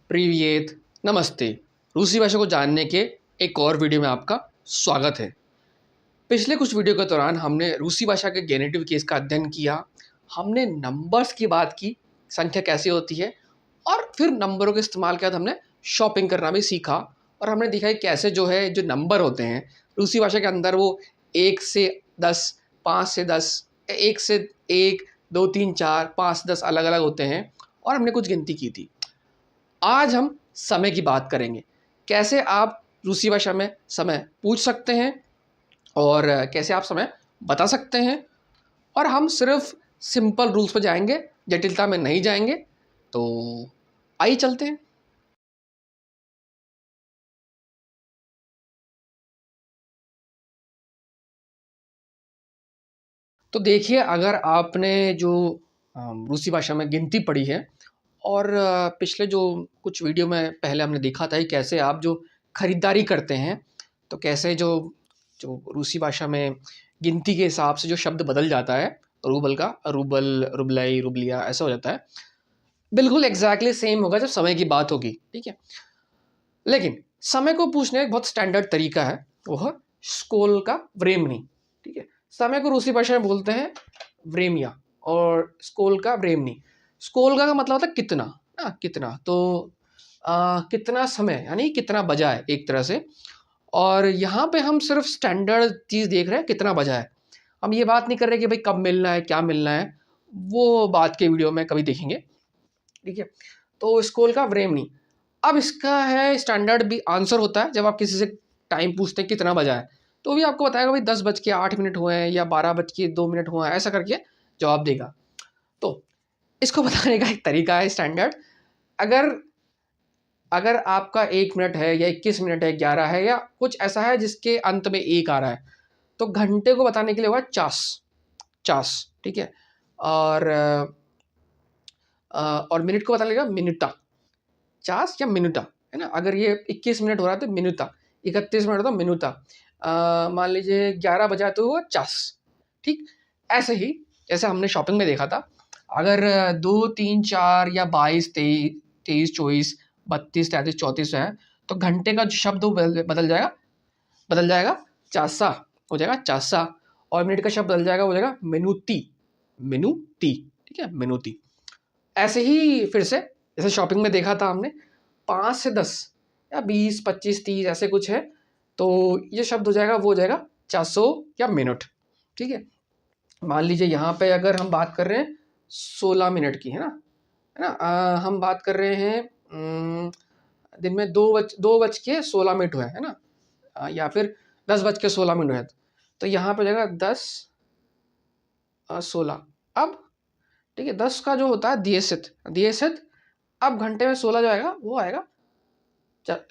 प्रीवियत नमस्ते। रूसी भाषा को जानने के एक और वीडियो में आपका स्वागत है। पिछले कुछ वीडियो के दौरान हमने रूसी भाषा के गेनेटिव केस का अध्ययन किया। हमने नंबर्स की बात की, संख्या कैसे होती है, और फिर नंबरों के इस्तेमाल के बाद हमने शॉपिंग करना भी सीखा। और हमने देखा कि कैसे जो नंबर होते हैं रूसी भाषा के अंदर वो 1 से 10, 5 से 10, 1 से 1, 2, 3, 4, 5, 10 अलग अलग होते हैं। और हमने कुछ गिनती की थी। आज हम समय की बात करेंगे, कैसे आप रूसी भाषा में समय पूछ सकते हैं और कैसे आप समय बता सकते हैं। और हम सिर्फ सिंपल रूल्स पर जाएंगे, जटिलता में नहीं जाएंगे। तो आइए चलते हैं। तो देखिए, अगर आपने जो रूसी भाषा में गिनती पढ़ी है और पिछले जो कुछ वीडियो में पहले हमने देखा था कि कैसे आप जो खरीदारी करते हैं, तो कैसे जो जो रूसी भाषा में गिनती के हिसाब से जो शब्द बदल जाता है, रूबल का रूबल, रुबलाई, रुबलिया ऐसा हो जाता है। बिल्कुल एग्जैक्टली सेम होगा जब समय की बात होगी, ठीक है। लेकिन समय को पूछने का एक बहुत स्टैंडर्ड तरीका है, वो है स्कोल का व्रेमनी, ठीक है। समय को रूसी भाषा में बोलते हैं व्रेमिया और स्कोल का व्रेमनी। स्कोल का मतलब होता है कितना, ना कितना। तो कितना समय यानी कितना बजा है एक तरह से। और यहाँ पे हम सिर्फ स्टैंडर्ड चीज़ देख रहे हैं, कितना बजा है। हम ये बात नहीं कर रहे कि भाई कब मिलना है, क्या मिलना है, वो बात के वीडियो में कभी देखेंगे, ठीक है। तो स्कोल का व्रेमनी। अब इसका है स्टैंडर्ड भी आंसर होता है जब आप किसी से टाइम पूछते हैं कितना बजा है, तो भी आपको बताएगा भाई 10:08 हुए हैं या 12:02 हुए हैं, ऐसा करके जवाब देगा। तो इसको बताने का एक तरीका है स्टैंडर्ड। अगर अगर आपका 1 मिनट है या 21 मिनट है, 11 है या कुछ ऐसा है जिसके अंत में एक आ रहा है, तो घंटे को बताने के लिए होगा चास, चास, ठीक है। और और मिनट को बताने का मिनुटा, चास या मिनुटा, है ना। अगर ये 21 मिनट हो रहा है तो मिनुता, 31 मिनट हो तो मिनुता, मान लीजिए 11 बजा तो हुआ चास, ठीक। ऐसे ही जैसे हमने शॉपिंग में देखा था, अगर 2, 3, 4 या 22, 23, 24, 32, 33, 34 है, तो घंटे का जो शब्द वो बदल जाएगा चासा हो जाएगा चासा। और मिनट का शब्द बदल जाएगा, हो जाएगा मिनुती, मिनुती, ठीक है, मिनुती। ऐसे ही फिर से जैसे शॉपिंग में देखा था हमने, 5 से 10 या 20, 25, 30 ऐसे कुछ है, तो ये शब्द हो जाएगा, वो हो जाएगा चासो या मिनट, ठीक है। मान लीजिए यहाँ पे अगर हम बात कर रहे हैं 16 मिनट की, है ना, हम बात कर रहे हैं दिन में 2:16 हुए, है ना, या फिर 10:16 हुए, तो यहाँ पे हो जाएगा 10:16। अब ठीक है, 10 का जो होता है दिएसित, दिएसित। अब घंटे में 16 जो आएगा वो आएगा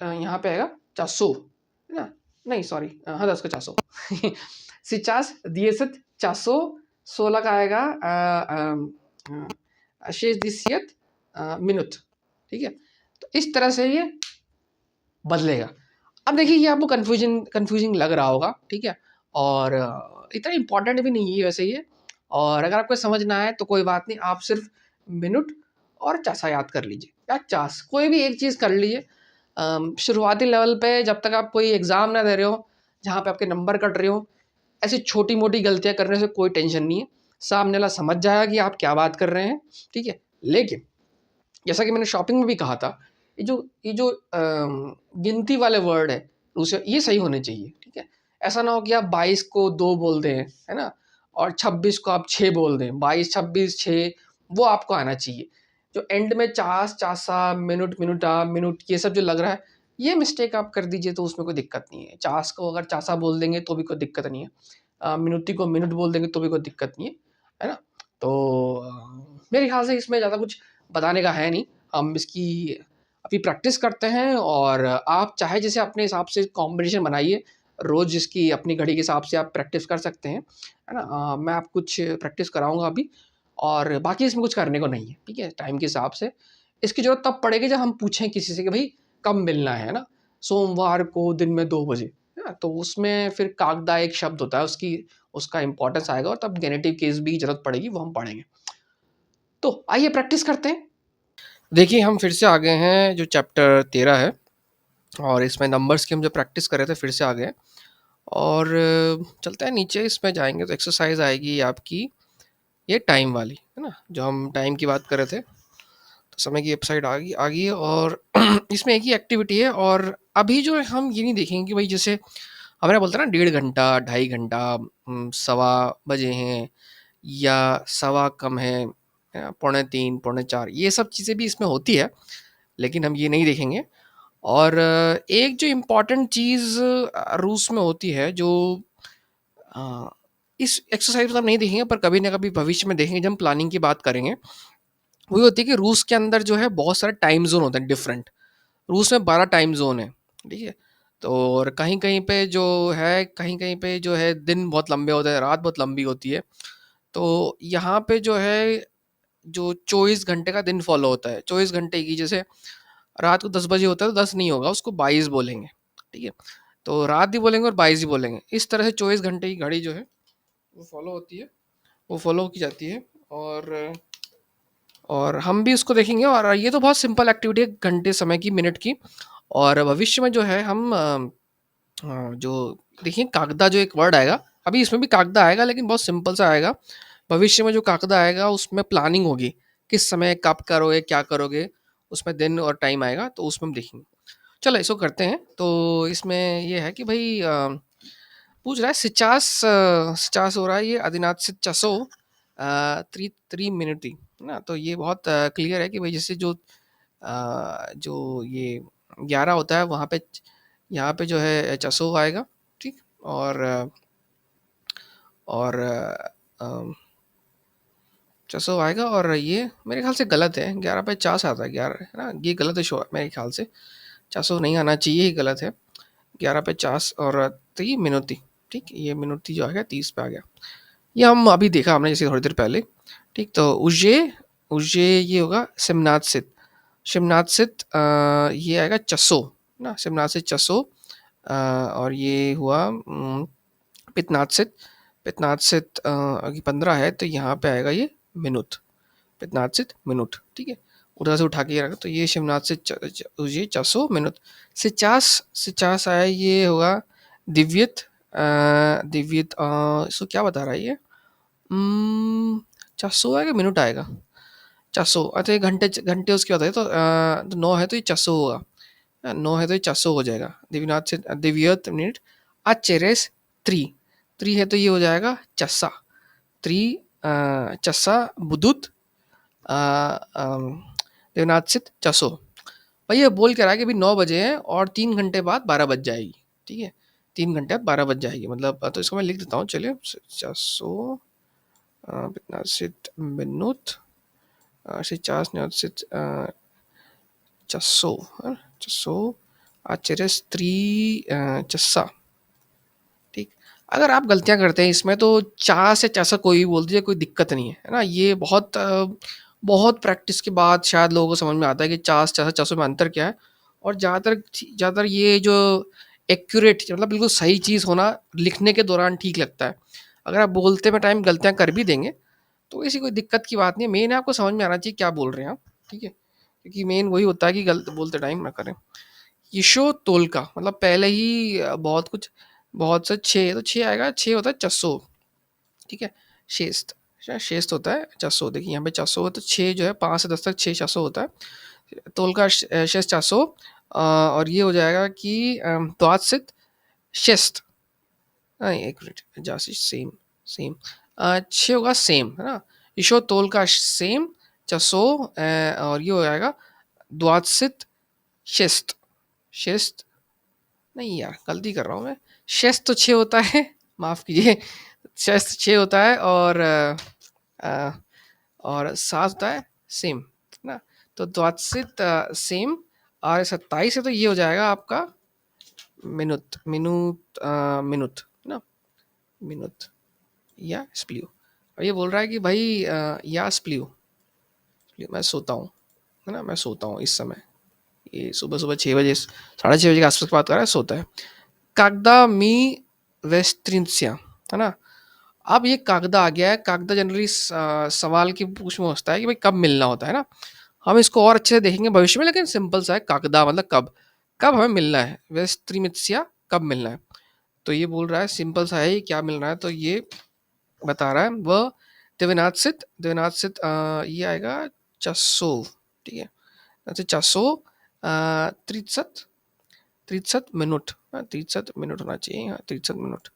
यहाँ पे आएगा 400, है ना, नहीं सॉरी, हाँ 10 का 400 50 दिएसित 400, 16 का आएगा शेष दिसियत मिनट, ठीक है। तो इस तरह से ये बदलेगा। अब देखिए, ये आपको कन्फ्यूजिंग लग रहा होगा, ठीक है, और इतना इंपॉर्टेंट भी नहीं है वैसे ये। और अगर आपको समझना है तो कोई बात नहीं, आप सिर्फ मिनट और चासा याद कर लीजिए, या चास, कोई भी एक चीज़ कर लीजिए। शुरुआती लेवल पे जब तक आप कोई एग्ज़ाम ना दे रहे हो जहाँ पे आपके नंबर कट रहे हो, ऐसी छोटी मोटी गलतियाँ करने से कोई टेंशन नहीं है, सामने वाला समझ जाएगा कि आप क्या बात कर रहे हैं, ठीक है। लेकिन जैसा कि मैंने शॉपिंग में भी कहा था, ये जो गिनती वाले वर्ड है उसे ये सही होने चाहिए, ठीक है। ऐसा ना हो कि आप 22 को 2 बोल दें, है ना, और 26 को आप 6 बोल दें, 22, 26, 6 वो आपको आना चाहिए। जो एंड में चास, चासा, मिनट, मिनुटा, मिनट ये सब जो लग रहा है, ये मिस्टेक आप कर दीजिए तो उसमें कोई दिक्कत नहीं है। चास को अगर चासा बोल देंगे तो भी कोई दिक्कत नहीं है, मिनुती को मिनट बोल देंगे तो भी कोई दिक्कत नहीं है ना। तो मेरे ख्याल से इसमें ज़्यादा कुछ बताने का है नहीं। हम इसकी अभी प्रैक्टिस करते हैं, और आप चाहे जैसे अपने हिसाब से कॉम्बिनेशन बनाइए, रोज़ जिसकी अपनी घड़ी के हिसाब से आप प्रैक्टिस कर सकते हैं, है ना। मैं आप कुछ प्रैक्टिस कराऊँगा अभी, और बाकी इसमें कुछ करने को नहीं है, ठीक है, टाइम के हिसाब से। इसकी ज़रूरत तब पड़ेगी जब हम पूछें किसी से कि भाई कब मिलना है ना, सोमवार को दिन में 2 बजे, है ना, तो उसमें फिर कागदा एक शब्द होता है, उसका इम्पोर्टेंस आएगा, और तब गेनेटिव केस भी ज़रूरत पड़ेगी, वो हम पढ़ेंगे। तो आइए प्रैक्टिस करते हैं। देखिए हम फिर से आ गए हैं जो चैप्टर 13 है, और इसमें नंबर्स की हम जो प्रैक्टिस कर रहे थे फिर से आ गए हैं। और चलते हैं नीचे, इसमें जाएंगे तो एक्सरसाइज आएगी आपकी ये टाइम वाली, है ना, जो हम टाइम की बात कर रहे थे। तो समय की वेबसाइट आ गई है, और इसमें एक ही एक्टिविटी है। और अभी जो है हम ये नहीं देखेंगे कि भाई जैसे हमारा बोलते हैं ना 1.5 घंटा 2.5 घंटा, सवा बजे हैं या सवा कम है, पौने 3 पौने 4, ये सब चीज़ें भी इसमें होती है, लेकिन हम ये नहीं देखेंगे। और एक जो इम्पोर्टेंट चीज़ रूस में होती है, जो अ, इस एक्सरसाइज में हम नहीं देखेंगे पर कभी ना कभी भविष्य में देखेंगे जब हम प्लानिंग की बात करेंगे, वही होती है कि रूस के अंदर जो है बहुत सारे टाइम जोन होते हैं डिफरेंट। रूस में 12 टाइम जोन है, ठीक है। तो और कहीं कहीं पे जो है, कहीं कहीं पे जो है दिन बहुत लंबे होते हैं, रात बहुत लंबी होती है। तो यहाँ पे जो है जो 24 घंटे का दिन फॉलो होता है, 24 घंटे की, जैसे रात को 10 बजे होता है तो 10 नहीं होगा, उसको 22 बोलेंगे, ठीक है। तो रात भी बोलेंगे और 22 ही बोलेंगे। इस तरह से 24 घंटे की घड़ी जो है वो फॉलो होती है, वो फॉलो की जाती है। और हम भी उसको देखेंगे। और ये तो बहुत सिंपल एक्टिविटी है, घंटे समय की, मिनट की। और भविष्य में जो है हम जो देखिए कागदा जो एक वर्ड आएगा, अभी इसमें भी कागदा आएगा लेकिन बहुत सिंपल सा आएगा। भविष्य में जो कागदा आएगा उसमें प्लानिंग होगी, किस समय कब करोगे क्या करोगे, उसमें दिन और टाइम आएगा, तो उसमें हम देखेंगे। चलो इसको करते हैं। तो इसमें ये है कि भाई पूछ रहा है 50 हो रहा है, ये आदिनाथ से चसो 3 मिनट थी, है ना। तो ये बहुत क्लियर है कि भाई जैसे जो ये 11 होता है वहाँ पे, यहाँ पे जो है चसो आएगा, ठीक। और और चसो आएगा, और ये मेरे ख्याल से गलत है, 11 पे 50 आता है, 11 है ना, ये गलत है शो मेरे ख्याल से। चसो नहीं आना चाहिए, ही गलत है। 11 पे 50 और 3 मिनट, ठीक, ये मिनट जो आ गया 30 पे आ गया। ये हम अभी देखा हमने जैसे थोड़ी देर पहले, ठीक। तो उजे उजे ये होगा सिमनाथ सित, शिमनाथ सित ये आएगा चसो ना, शिमनाथ सित चसो। और ये हुआ पितनाथ सित, पितनाथ सित अभी 15 है तो यहाँ पे आएगा ये मिनुत, पितनाथ सित मिनुट, ठीक है। उधर से उठा के ये रखा, तो ये शिमनाथ से ये 400 मिनट। सिचास, सिचास आया, ये होगा दिव्यत, दिव्यत इसको क्या बता रहा है ये, 400 आएगा मिनट आएगा, 400। अच्छा ये घंटे, घंटे उसके बाद है, तो 9 है तो ये 400 होगा, 9 है तो ये 400 हो जाएगा। दिव्यनाथ से दिव्यत मिनट आचेरेस 3, 3 है तो ये हो जाएगा चस्सा, 3 चस्सा बुदुत देवनाथ से 400। भाई ये बोल के रहा है कि अभी 9 बजे हैं और 3 घंटे बाद 12 बज जाएगी, ठीक है। 3 घंटे बाद 12 बज जाएगी, मतलब तो इसको मैं लिख देता हूँ, चलिए 400 मिनट से 400 आश्चर्य स्त्री चस्सा, ठीक। अगर आप गलतियां करते हैं इसमें तो चार से चासा कोई भी बोल दीजिए, कोई दिक्कत नहीं है ना। ये बहुत बहुत प्रैक्टिस के बाद शायद लोगों को समझ में आता है कि चास चासा चासों में अंतर क्या है। और ज़्यादातर ये जो एक्यूरेट, मतलब बिल्कुल सही चीज़ होना लिखने के दौरान ठीक लगता है। अगर आप बोलते में टाइम गलतियां कर भी देंगे तो ऐसी कोई दिक्कत की बात नहीं है। मेन है आपको समझ में आना चाहिए क्या बोल रहे हैं आप, ठीक है, क्योंकि मेन वही होता है कि गलत बोलते टाइम ना करें। यशो तोलका मतलब पहले ही बहुत कुछ, बहुत से 6, तो 6 आएगा, 6 होता है 400, ठीक है। शेस्त, शेस्त होता है 400, देखिए यहाँ पे 400 है तो 6 जो है 5 से 10 तक 6 400 होता है। तोलका शेस्त 400। और ये हो जाएगा कि द्वादशित शेस्त, एक मिनट जासी सेम, सेम 6 होगा सेम, है ना। ईशो तोल का सेम 400। और ये हो जाएगा द्वादशित शेस्त, शेस्त नहीं यार गलती कर रहा हूँ मैं, शेस्त तो 6 होता है, माफ़ कीजिए, शेस्त 6 होता है। अ, और 7 होता है सेम, है ना। तो द्वादशित सेम, और 27 है तो ये हो जाएगा आपका मिनुत, मिनुत मिनुत, है ना, मिनुत या स्प्लियो। और ये बोल रहा है कि भाई या स्प्लियो, मैं सोता हूँ, है ना, मैं सोता हूँ इस समय, ये सुबह सुबह 6 बजे, 6:30 बजे के आसपास बात कर रहा है, सोता है। कागदा मी वेस्ट्रिंसिया, है ना। अब ये कागदा आ गया है। कागदा जनरली सवाल की पूछ में होता है कि भाई कब मिलना होता है ना। हम इसको और अच्छे से देखेंगे भविष्य में, लेकिन सिंपल सा है, कागदा मतलब कब, कब हमें मिलना है, वेस्त्रिमित्स्या कब मिलना है। तो ये बोल रहा है सिंपल सा है, क्या मिल रहा है, तो ये बता रहा है वह दिव्यनाथ सित ये आएगा चसो, ठीक है, अच्छा चसो 30 मिनट, हाँ 30 मिनट होना चाहिए, हाँ 30 मिनट,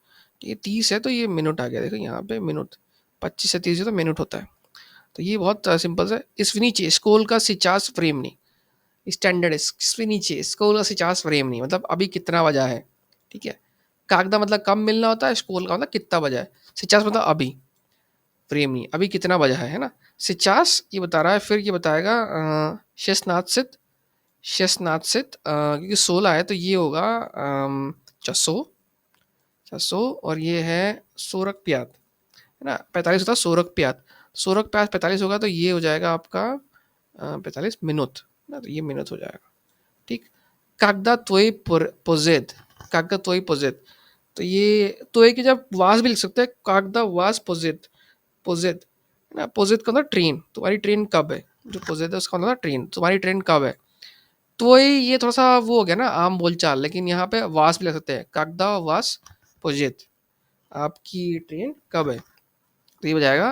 ये 30 है तो ये मिनट आ गया, देखो यहाँ पे मिनट, 25 से 30 है तो मिनट होता है। तो ये बहुत सिंपल है। इसके नीचे स्कोल का 50 फ्रेम नहीं, स्टैंडर्ड है, इसके नीचे स्कोल का 50 फ्रेम नहीं, मतलब अभी कितना बजा है, ठीक है। कागदा मतलब कम मिलना होता है, स्कोल का मतलब कितना बजा है, 50 मतलब अभी, फ्रेम नहीं अभी कितना बजा है ना। 50 ये बता रहा है, फिर ये बताएगा शेषनाथ सित क्योंकि 16 है तो ये होगा चसो, और ये है सोरक प्यात, है ना, 45 होता है सोरक प्यात, सोरक प्यात 45 होगा तो ये हो जाएगा आपका 45 मिनट ना, तो ये मिनट हो जाएगा, ठीक। कागदा त्वई पोजेद, कागदा त्वई पोजेद, तो ये त्वई की जब वास भी लिख सकते हैं, कागदा वास पोजेद, पोजेद है ना, पोजेद का मतलब ट्रेन, तुम्हारी ट्रेन कब है, जो पोजेद है उसका मतलब ट्रेन, तुम्हारी ट्रेन कब है। तो वही ये थोड़ा सा वो हो गया ना आम बोलचाल, लेकिन यहाँ पे वास भी लग सकते हैं, कागदा वास पोजेद, आपकी ट्रेन कब है, तो ये हो जाएगा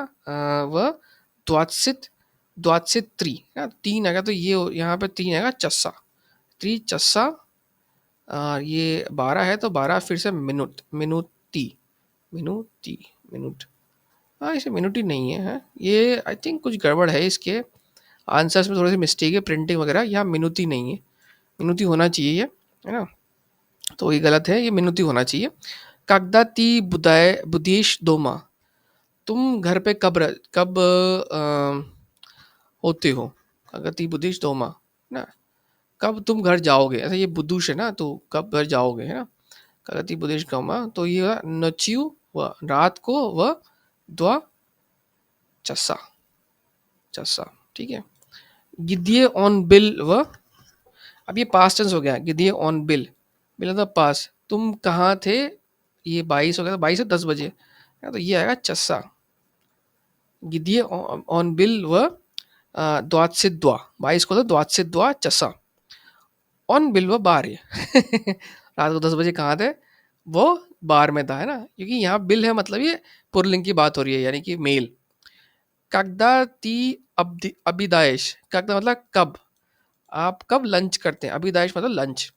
वह द्वादशित, द्वादशित त्री ना, 3 आएगा तो ये यहाँ पे 3 आएगा चस्सा, त्री चस्सा, और ये 12 है तो 12 फिर से मिनट, मिनूती, मिनूती, मिनट, हाँ इसे मिनूटी नहीं है, ये आई थिंक कुछ गड़बड़ है इसके आंसर्स में, थोड़ी सी मिस्टेक है प्रिंटिंग वगैरह, यहाँ मिनूती नहीं है, मिनूती होना चाहिए ये, है ना, तो ये गलत है, ये मिनूती होना चाहिए। कागदाती बुदाय बुदेश दोमा, तुम घर पे कब होते हो, कागदाती बुदेश दोमा ना, कब तुम घर जाओगे, ऐसा ये बुदुश है ना, तो कब घर जाओगे, है ना, कागदाती बुदेश दोमा, तो ये हुआ नचियो, वह रात को, वह द्वा चस्सा, चस्सा, ठीक है। गिद्धिए ऑन बिल, वह, अब ये पास्ट टेंस हो गया, गिद्धिए ऑन बिल, बिल मतलब पास, तुम कहाँ थे, ये 22 हो गया, तो 22 से 10 बजे, तो ये आएगा चस्सा, गिद्धिए ऑन बिल, वह द्वात से द्वा, 22 को तो द्वात से द्वा चसा, ऑन बिल वह बार है रात को 10 बजे कहाँ थे, वो बार में था, है ना, क्योंकि यहाँ बिल है मतलब ये पुरलिंग की बात हो रही है, यानी कि मेल। कागदा ती अभिदायश, कागदा मतलब कब, आप कब लंच करते हैं, अभिदायश मतलब लंच,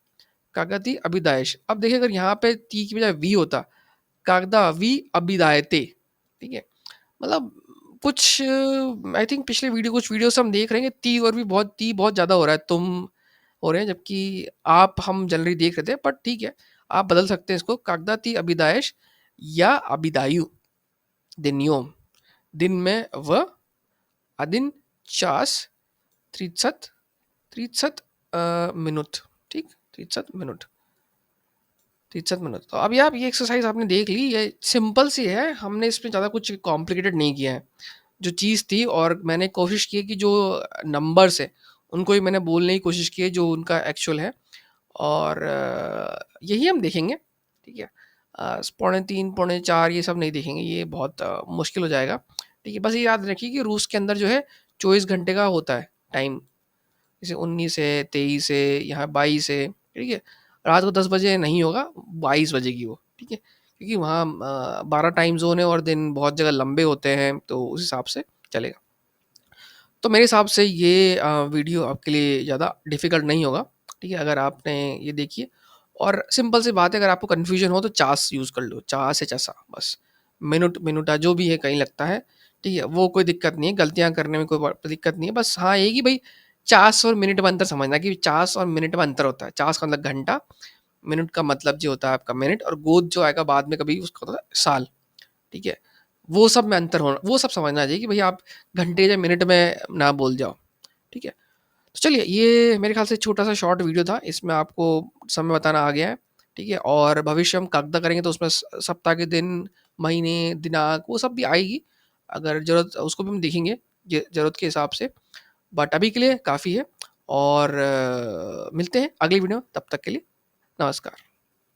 कागदा ती अभिदायश, अब देखिए अगर यहाँ पे ती की बजाय वी होता, कागदा वी अभिदायते, ठीक है, मतलब कुछ आई थिंक पिछले वीडियो कुछ वीडियोस हम देख रहे हैं कि ती बहुत ज़्यादा हो रहा है, तुम हो रहे हैं, जबकि आप हम जनरली देख रहे थे, बट ठीक है, आप बदल सकते हैं इसको, कागदा ती अभिदायश या अभिदायु, दिन्योम, दिन में व अदिन चास त्रिसत, त्रिसत मिनट, ठीक, 30 मिनट, 30 मिनट। तो अभी आप ये एक्सरसाइज आपने देख ली, ये सिंपल सी है, हमने इसमें ज़्यादा कुछ कॉम्प्लिकेटेड नहीं किया है, जो चीज़ थी, और मैंने कोशिश की है कि जो नंबर्स है उनको ही मैंने बोलने की कोशिश की है जो उनका एक्चुअल है, और यही हम देखेंगे, ठीक है। पौने 3 पौने 4 ये सब नहीं देखेंगे, ये बहुत मुश्किल हो जाएगा, ठीक है। बस ये याद रखिए कि रूस के अंदर जो है 24 घंटे का होता है टाइम, जैसे 19 है, 23 है, यहाँ 22 है, ठीक है। रात को 10 बजे नहीं होगा, 22 बजेगी वो, ठीक है, क्योंकि वहाँ 12 टाइम जोन है और दिन बहुत जगह लंबे होते हैं, तो उस हिसाब से चलेगा। तो मेरे हिसाब से ये वीडियो आपके लिए ज़्यादा डिफ़िकल्ट नहीं होगा, ठीक है, अगर आपने ये देखिए, और सिंपल सी बात है, अगर आपको कन्फ्यूजन हो तो चास यूज़ कर लो, चा से चसा बस, मिनट मिनूटा जो भी है कहीं लगता है, ठीक है, वो कोई दिक्कत नहीं है, गलतियाँ करने में कोई दिक्कत नहीं है, बस हाँ ये कि भाई चास और मिनट में अंतर समझना, कि चास और मिनट में अंतर होता है, चास का मतलब घंटा, मिनट का मतलब जो होता है आपका मिनट, और गोद जो आएगा बाद में कभी उसका होता है साल, ठीक है, वो सब में अंतर होना, वो सब समझना चाहिए कि भाई आप घंटे या मिनट में ना बोल जाओ, ठीक है। तो चलिए, ये मेरे ख्याल से छोटा सा शॉर्ट वीडियो था, इसमें आपको समय बताना आ गया है, ठीक है, और भविष्य हम कागदा करेंगे तो उसमें सप्ताह के दिन, महीने, दिनांक वो सब भी आएगी, अगर ज़रूरत उसको भी हम देखेंगे ज़रूरत के हिसाब से, बट अभी के लिए काफ़ी है, और मिलते हैं अगली वीडियो में, तब तक के लिए नमस्कार।